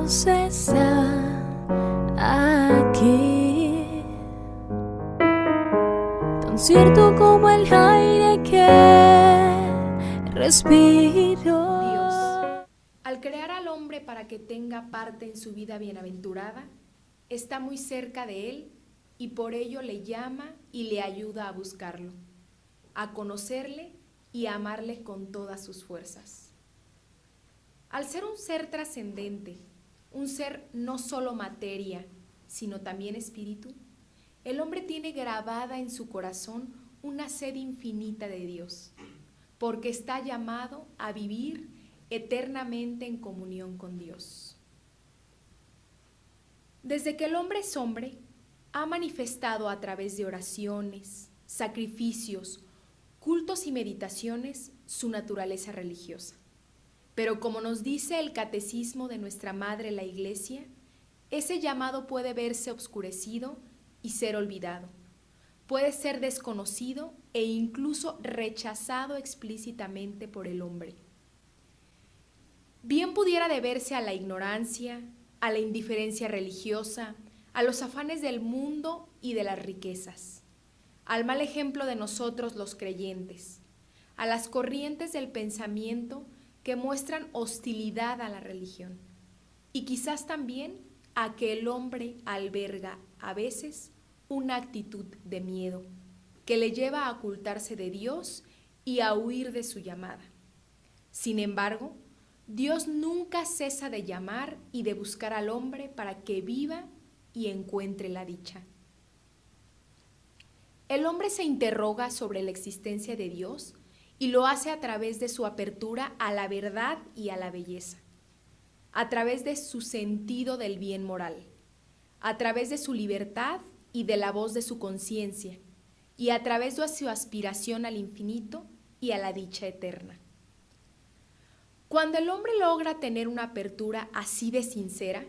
Dios está aquí, tan cierto como el aire que respiro. Dios, al crear al hombre para que tenga parte en su vida bienaventurada, está muy cerca de él y por ello le llama y le ayuda a buscarlo, a conocerle y a amarle con todas sus fuerzas. Al ser un ser trascendente, un ser no solo materia, sino también espíritu, el hombre tiene grabada en su corazón una sed infinita de Dios, porque está llamado a vivir eternamente en comunión con Dios. Desde que el hombre es hombre, ha manifestado a través de oraciones, sacrificios, cultos y meditaciones su naturaleza religiosa. Pero como nos dice el catecismo de nuestra madre la Iglesia, ese llamado puede verse obscurecido y ser olvidado. Puede ser desconocido e incluso rechazado explícitamente por el hombre. Bien pudiera deberse a la ignorancia, a la indiferencia religiosa, a los afanes del mundo y de las riquezas, al mal ejemplo de nosotros los creyentes, a las corrientes del pensamiento que muestran hostilidad a la religión, y quizás también a que el hombre alberga a veces una actitud de miedo que le lleva a ocultarse de Dios y a huir de su llamada. Sin embargo, Dios nunca cesa de llamar y de buscar al hombre para que viva y encuentre la dicha. El hombre se interroga sobre la existencia de Dios y lo hace a través de su apertura a la verdad y a la belleza, a través de su sentido del bien moral, a través de su libertad y de la voz de su conciencia, y a través de su aspiración al infinito y a la dicha eterna. Cuando el hombre logra tener una apertura así de sincera,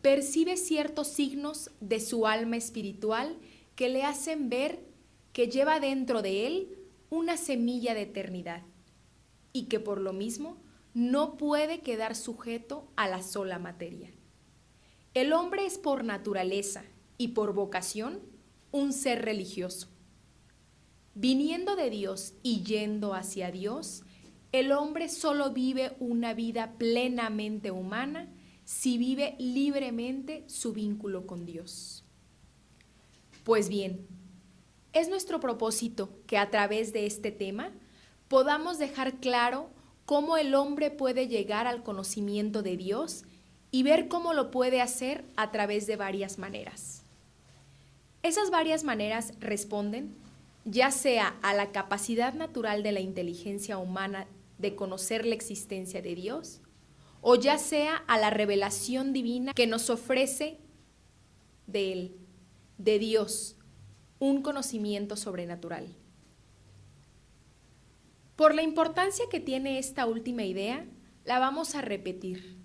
percibe ciertos signos de su alma espiritual que le hacen ver que lleva dentro de él una semilla de eternidad y que por lo mismo no puede quedar sujeto a la sola materia. El hombre es por naturaleza y por vocación un ser religioso. Viniendo de Dios y yendo hacia Dios, el hombre solo vive una vida plenamente humana si vive libremente su vínculo con Dios. Pues bien, es nuestro propósito que a través de este tema podamos dejar claro cómo el hombre puede llegar al conocimiento de Dios y ver cómo lo puede hacer a través de varias maneras. Esas varias maneras responden ya sea a la capacidad natural de la inteligencia humana de conocer la existencia de Dios, o ya sea a la revelación divina que nos ofrece de Él, de Dios, un conocimiento sobrenatural. Por la importancia que tiene esta última idea, la vamos a repetir.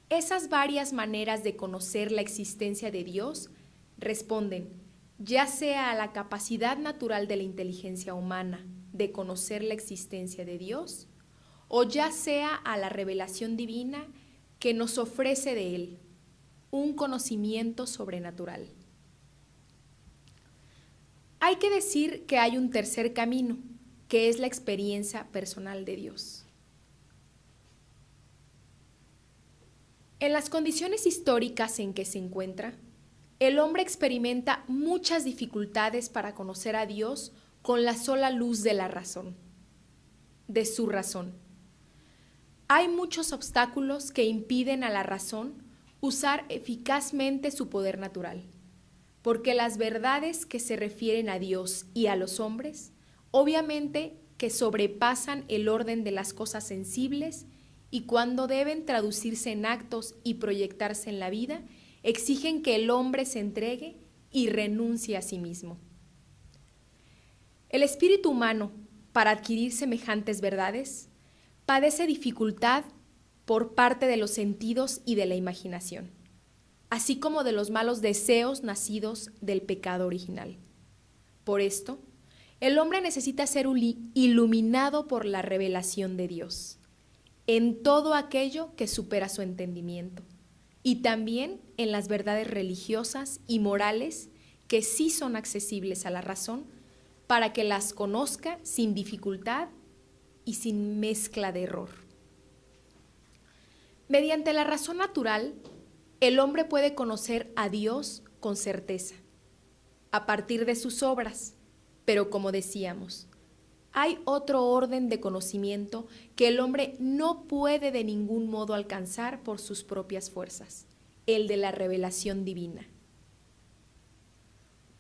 Esas varias maneras de conocer la existencia de Dios responden ya sea a la capacidad natural de la inteligencia humana de conocer la existencia de Dios, o ya sea a la revelación divina que nos ofrece de Él, un conocimiento sobrenatural. Hay que decir que hay un tercer camino, que es la experiencia personal de Dios. En las condiciones históricas en que se encuentra, el hombre experimenta muchas dificultades para conocer a Dios con la sola luz de la razón, de su razón. Hay muchos obstáculos que impiden a la razón usar eficazmente su poder natural, porque las verdades que se refieren a Dios y a los hombres, obviamente que sobrepasan el orden de las cosas sensibles y cuando deben traducirse en actos y proyectarse en la vida, exigen que el hombre se entregue y renuncie a sí mismo. El espíritu humano, para adquirir semejantes verdades, padece dificultad por parte de los sentidos y de la imaginación, así como de los malos deseos nacidos del pecado original. Por esto, el hombre necesita ser iluminado por la revelación de Dios, en todo aquello que supera su entendimiento, y también en las verdades religiosas y morales que sí son accesibles a la razón para que las conozca sin dificultad y sin mezcla de error. Mediante la razón natural, el hombre puede conocer a Dios con certeza, a partir de sus obras, pero como decíamos, hay otro orden de conocimiento que el hombre no puede de ningún modo alcanzar por sus propias fuerzas, el de la revelación divina.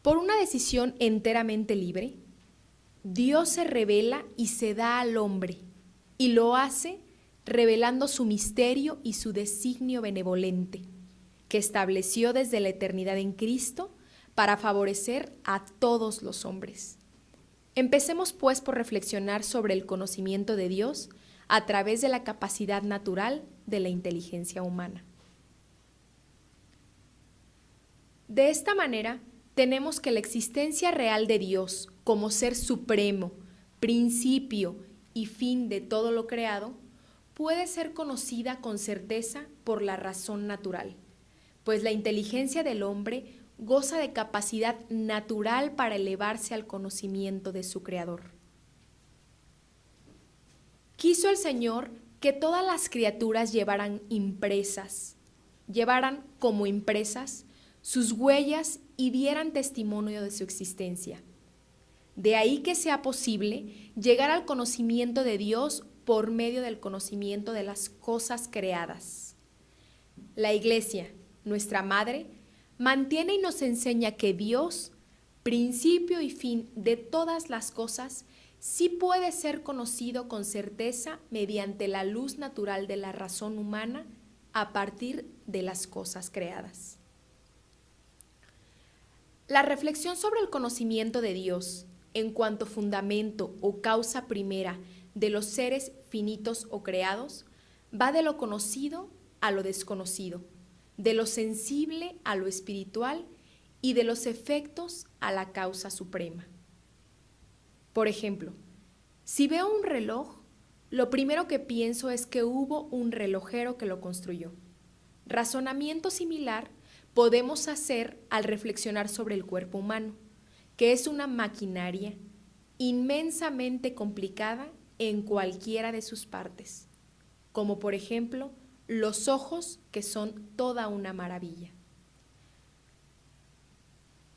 Por una decisión enteramente libre, Dios se revela y se da al hombre, y lo hace revelando su misterio y su designio benevolente, que estableció desde la eternidad en Cristo para favorecer a todos los hombres. Empecemos pues por reflexionar sobre el conocimiento de Dios a través de la capacidad natural de la inteligencia humana. De esta manera, tenemos que la existencia real de Dios como ser supremo, principio y fin de todo lo creado, puede ser conocida con certeza por la razón natural, pues la inteligencia del hombre goza de capacidad natural para elevarse al conocimiento de su Creador. Quiso el Señor que todas las criaturas llevaran como impresas sus huellas y dieran testimonio de su existencia. De ahí que sea posible llegar al conocimiento de Dios por medio del conocimiento de las cosas creadas. La Iglesia, nuestra Madre, mantiene y nos enseña que Dios, principio y fin de todas las cosas, sí puede ser conocido con certeza mediante la luz natural de la razón humana a partir de las cosas creadas. La reflexión sobre el conocimiento de Dios en cuanto fundamento o causa primera de los seres finitos o creados va de lo conocido a lo desconocido, de lo sensible a lo espiritual y de los efectos a la causa suprema. Por ejemplo, si veo un reloj, lo primero que pienso es que hubo un relojero que lo construyó. Razonamiento similar podemos hacer al reflexionar sobre el cuerpo humano, que es una maquinaria inmensamente complicada en cualquiera de sus partes, como por ejemplo los ojos, que son toda una maravilla.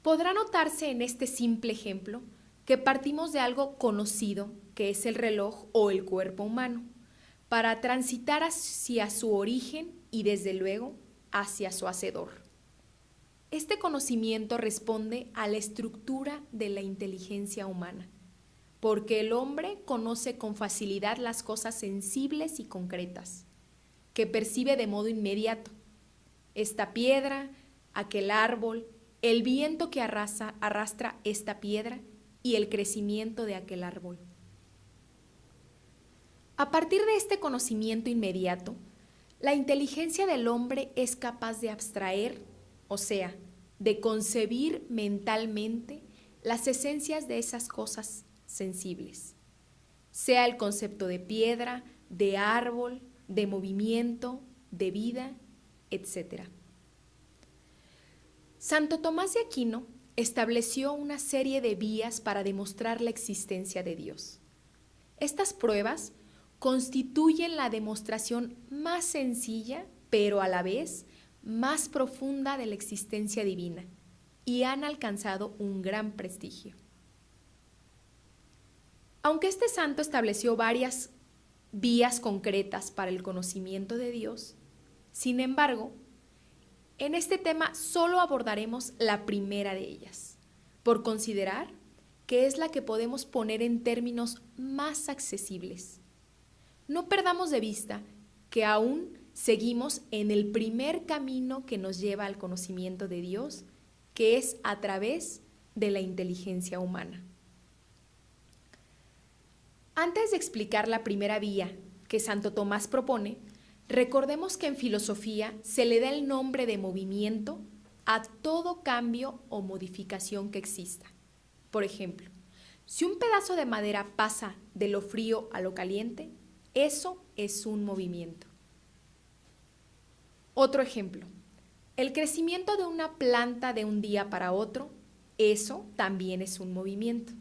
Podrá notarse en este simple ejemplo que partimos de algo conocido, que es el reloj o el cuerpo humano, para transitar hacia su origen y desde luego hacia su hacedor. Este conocimiento responde a la estructura de la inteligencia humana, porque el hombre conoce con facilidad las cosas sensibles y concretas, que percibe de modo inmediato. Esta piedra, aquel árbol, el viento que arrastra esta piedra y el crecimiento de aquel árbol. A partir de este conocimiento inmediato, la inteligencia del hombre es capaz de abstraer, o sea, de concebir mentalmente las esencias de esas cosas sensibles, sea el concepto de piedra, de árbol, de movimiento, de vida, etc. Santo Tomás de Aquino estableció una serie de vías para demostrar la existencia de Dios. Estas pruebas constituyen la demostración más sencilla, pero a la vez más profunda de la existencia divina, y han alcanzado un gran prestigio. Aunque este santo estableció varias vías concretas para el conocimiento de Dios, sin embargo, en este tema solo abordaremos la primera de ellas, por considerar que es la que podemos poner en términos más accesibles. No perdamos de vista que aún seguimos en el primer camino que nos lleva al conocimiento de Dios, que es a través de la inteligencia humana. Antes de explicar la primera vía que Santo Tomás propone, recordemos que en filosofía se le da el nombre de movimiento a todo cambio o modificación que exista. Por ejemplo, si un pedazo de madera pasa de lo frío a lo caliente, eso es un movimiento. Otro ejemplo, El crecimiento de una planta de un día para otro, eso también es un movimiento.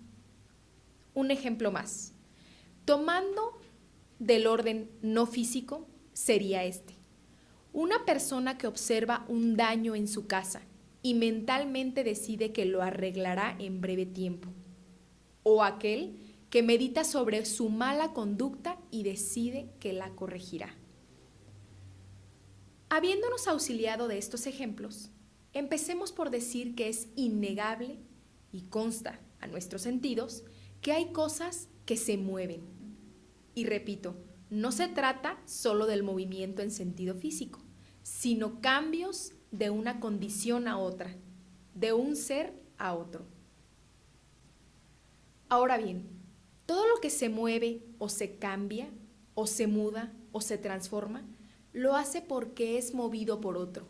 Un ejemplo más. Tomando del orden no físico, sería este. Una persona que observa un daño en su casa y mentalmente decide que lo arreglará en breve tiempo. O aquel que medita sobre su mala conducta y decide que la corregirá. Habiéndonos auxiliado de estos ejemplos, empecemos por decir que es innegable y consta a nuestros sentidos que hay cosas que se mueven. Y repito, no se trata solo del movimiento en sentido físico, sino cambios de una condición a otra, de un ser a otro. Ahora bien, todo lo que se mueve o se cambia, o se muda o se transforma, lo hace porque es movido por otro,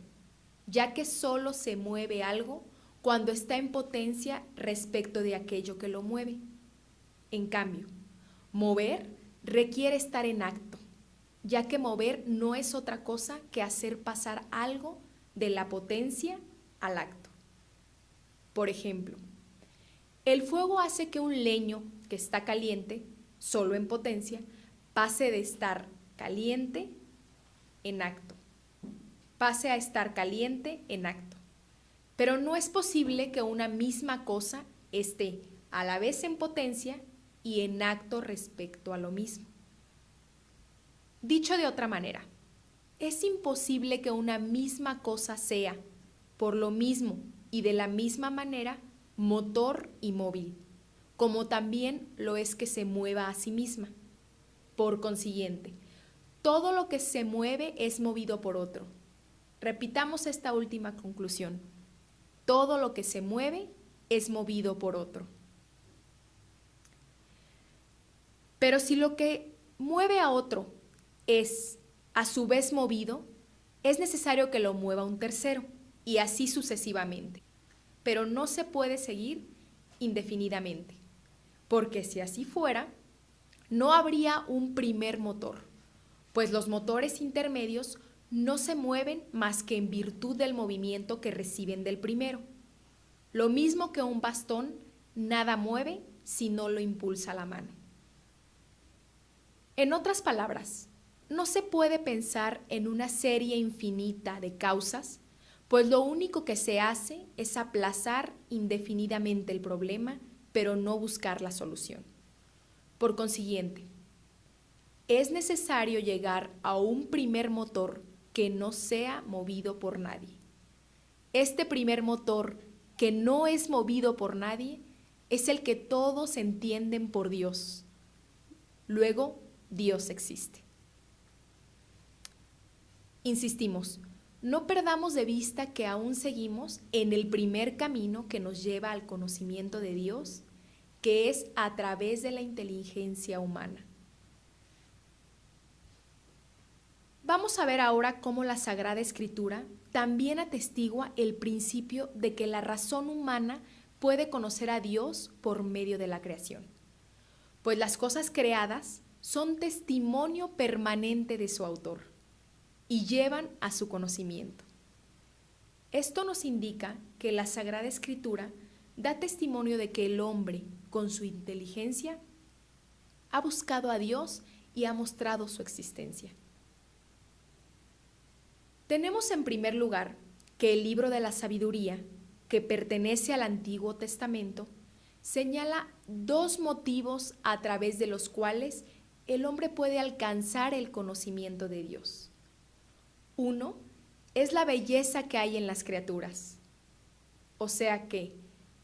ya que solo se mueve algo cuando está en potencia respecto de aquello que lo mueve. En cambio, mover requiere estar en acto, ya que mover no es otra cosa que hacer pasar algo de la potencia al acto. Por ejemplo, el fuego hace que un leño que está caliente, solo en potencia, pase de estar caliente en acto. Pase a estar caliente en acto. Pero no es posible que una misma cosa esté a la vez en potencia y en acto respecto a lo mismo. Dicho de otra manera, es imposible que una misma cosa sea, por lo mismo y de la misma manera, motor y móvil, como también lo es que se mueva a sí misma. Por consiguiente, todo lo que se mueve es movido por otro. Repitamos esta última conclusión. Todo lo que se mueve es movido por otro. Pero si lo que mueve a otro es a su vez movido, es necesario que lo mueva un tercero, y así sucesivamente. Pero no se puede seguir indefinidamente, porque si así fuera, no habría un primer motor, pues los motores intermedios no se mueven más que en virtud del movimiento que reciben del primero. Lo mismo que un bastón, nada mueve si no lo impulsa la mano. En otras palabras, no se puede pensar en una serie infinita de causas, pues lo único que se hace es aplazar indefinidamente el problema, pero no buscar la solución. Por consiguiente, es necesario llegar a un primer motor que no sea movido por nadie. Este primer motor, que no es movido por nadie, es el que todos entienden por Dios. Luego, Dios existe. Insistimos, no perdamos de vista que aún seguimos en el primer camino que nos lleva al conocimiento de Dios, que es a través de la inteligencia humana. Vamos a ver ahora cómo la Sagrada Escritura también atestigua el principio de que la razón humana puede conocer a Dios por medio de la creación, pues las cosas creadas son testimonio permanente de su autor y llevan a su conocimiento. Esto nos indica que la Sagrada Escritura da testimonio de que el hombre, con su inteligencia, ha buscado a Dios y ha mostrado su existencia. Tenemos en primer lugar que el libro de la sabiduría, que pertenece al Antiguo Testamento, señala dos motivos a través de los cuales el hombre puede alcanzar el conocimiento de Dios. Uno es la belleza que hay en las criaturas, o sea que,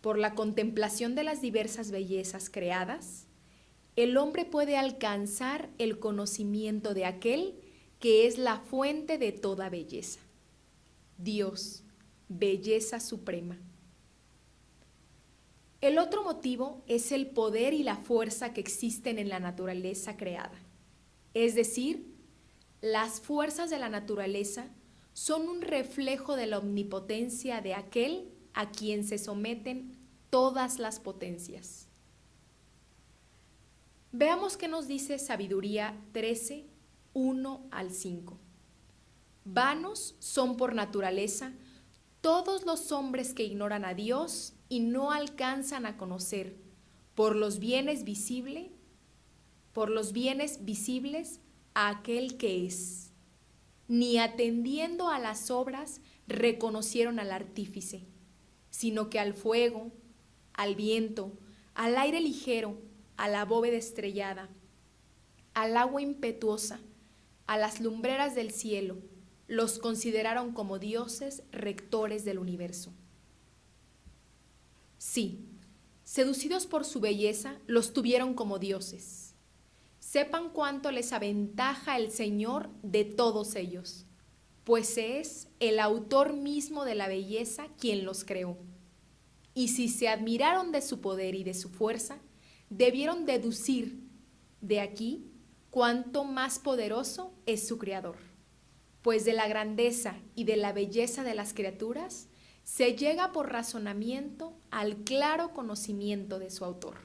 por la contemplación de las diversas bellezas creadas, el hombre puede alcanzar el conocimiento de aquel que es la fuente de toda belleza. Dios, belleza suprema. El otro motivo es el poder y la fuerza que existen en la naturaleza creada. Es decir, las fuerzas de la naturaleza son un reflejo de la omnipotencia de aquel a quien se someten todas las potencias. Veamos qué nos dice Sabiduría 13, 1 al 5. Vanos son por naturaleza todos los hombres que ignoran a Dios y no alcanzan a conocer por los bienes visibles a aquel que es, ni atendiendo a las obras reconocieron al artífice, sino que al fuego, al viento, al aire ligero, a la bóveda estrellada, al agua impetuosa, a las lumbreras del cielo, los consideraron como dioses rectores del universo. Sí, seducidos por su belleza, los tuvieron como dioses. Sepan cuánto les aventaja el Señor de todos ellos, pues es el autor mismo de la belleza quien los creó. Y si se admiraron de su poder y de su fuerza, debieron deducir de aquí cuánto más poderoso es su Creador, pues de la grandeza y de la belleza de las criaturas se llega por razonamiento al claro conocimiento de su autor.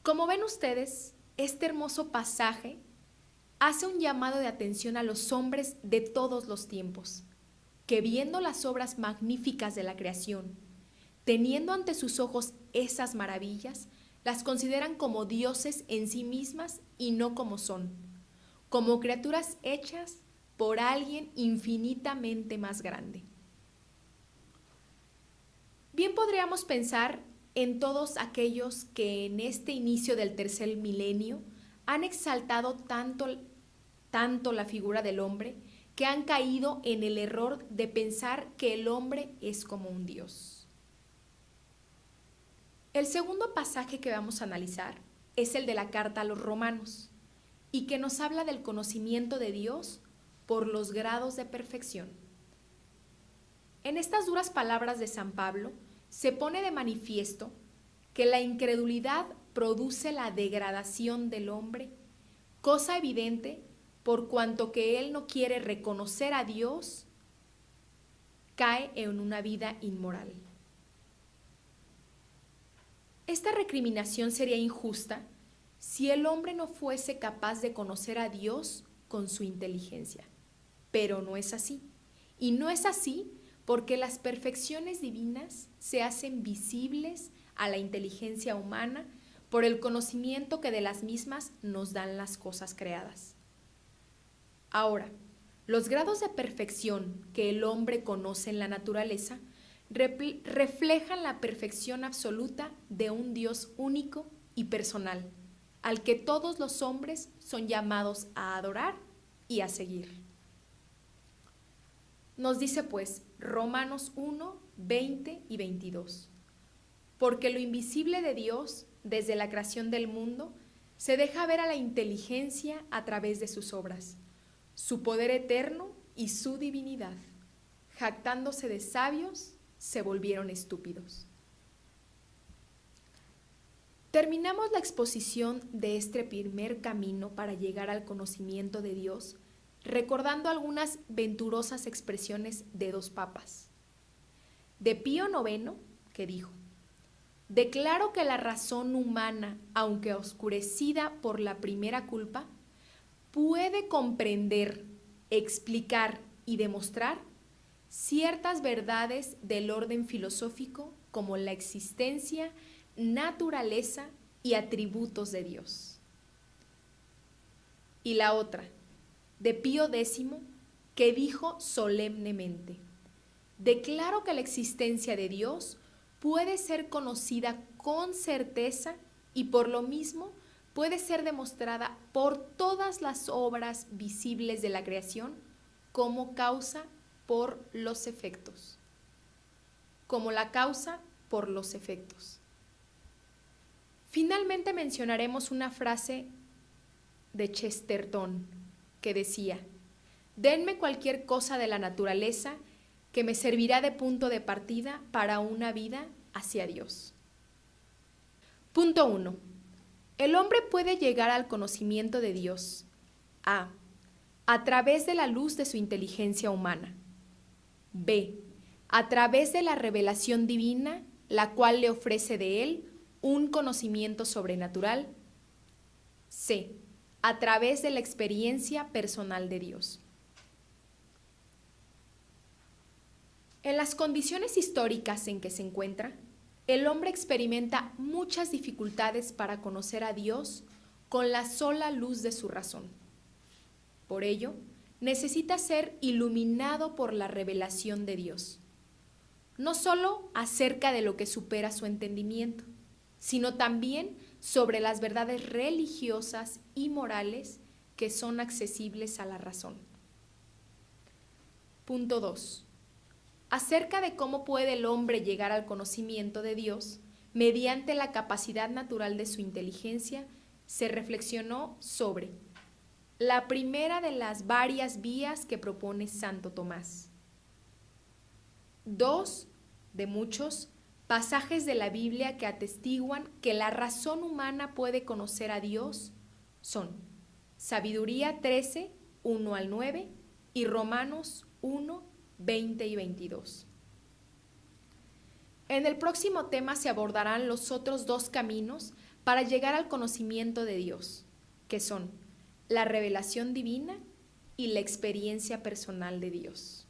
Como ven ustedes, este hermoso pasaje hace un llamado de atención a los hombres de todos los tiempos, que viendo las obras magníficas de la creación, teniendo ante sus ojos esas maravillas, las consideran como dioses en sí mismas y no como son, como criaturas hechas por alguien infinitamente más grande. Bien podríamos pensar en todos aquellos que en este inicio del tercer milenio han exaltado tanto la figura del hombre, que han caído en el error de pensar que el hombre es como un dios. El segundo pasaje que vamos a analizar es el de la carta a los Romanos, y que nos habla del conocimiento de Dios por los grados de perfección. En estas duras palabras de San Pablo se pone de manifiesto que la incredulidad produce la degradación del hombre, cosa evidente por cuanto que él no quiere reconocer a Dios, cae en una vida inmoral. Esta recriminación sería injusta si el hombre no fuese capaz de conocer a Dios con su inteligencia, pero no es así. Y no es así porque las perfecciones divinas se hacen visibles a la inteligencia humana por el conocimiento que de las mismas nos dan las cosas creadas. Ahora, los grados de perfección que el hombre conoce en la naturaleza reflejan la perfección absoluta de un Dios único y personal, al que todos los hombres son llamados a adorar y a seguir. Nos dice pues Romanos 1, 20 y 22. Porque lo invisible de Dios, desde la creación del mundo, se deja ver a la inteligencia a través de sus obras, su poder eterno y su divinidad. Jactándose de sabios, se volvieron estúpidos. Terminamos la exposición de este primer camino para llegar al conocimiento de Dios, recordando algunas venturosas expresiones de dos papas. De Pío IX, que dijo: declaro que la razón humana, aunque oscurecida por la primera culpa, puede comprender, explicar y demostrar ciertas verdades del orden filosófico como la existencia, naturaleza y atributos de Dios. Y la otra, de Pío X, que dijo solemnemente: declaro que la existencia de Dios puede ser conocida con certeza y por lo mismo puede ser demostrada por todas las obras visibles de la creación como causa por los efectos. Como la causa por los efectos. Finalmente mencionaremos una frase de Chesterton que decía: denme cualquier cosa de la naturaleza que me servirá de punto de partida para una vida hacia Dios. Punto 1. El hombre puede llegar al conocimiento de Dios a través de la luz de su inteligencia humana. B. A través de la revelación divina, la cual le ofrece de él un conocimiento sobrenatural. C. A través de la experiencia personal de Dios. En las condiciones históricas en que se encuentra, el hombre experimenta muchas dificultades para conocer a Dios con la sola luz de su razón. Por ello, necesita ser iluminado por la revelación de Dios, no solo acerca de lo que supera su entendimiento, sino también sobre las verdades religiosas y morales que son accesibles a la razón. Punto 2. Acerca de cómo puede el hombre llegar al conocimiento de Dios mediante la capacidad natural de su inteligencia, se reflexionó sobre la primera de las varias vías que propone Santo Tomás. 2 de muchos pasajes de la Biblia que atestiguan que la razón humana puede conocer a Dios son Sabiduría 13, 1 al 9 y Romanos 1, 20 y 22. En el próximo tema se abordarán los otros dos caminos para llegar al conocimiento de Dios, que son la revelación divina y la experiencia personal de Dios.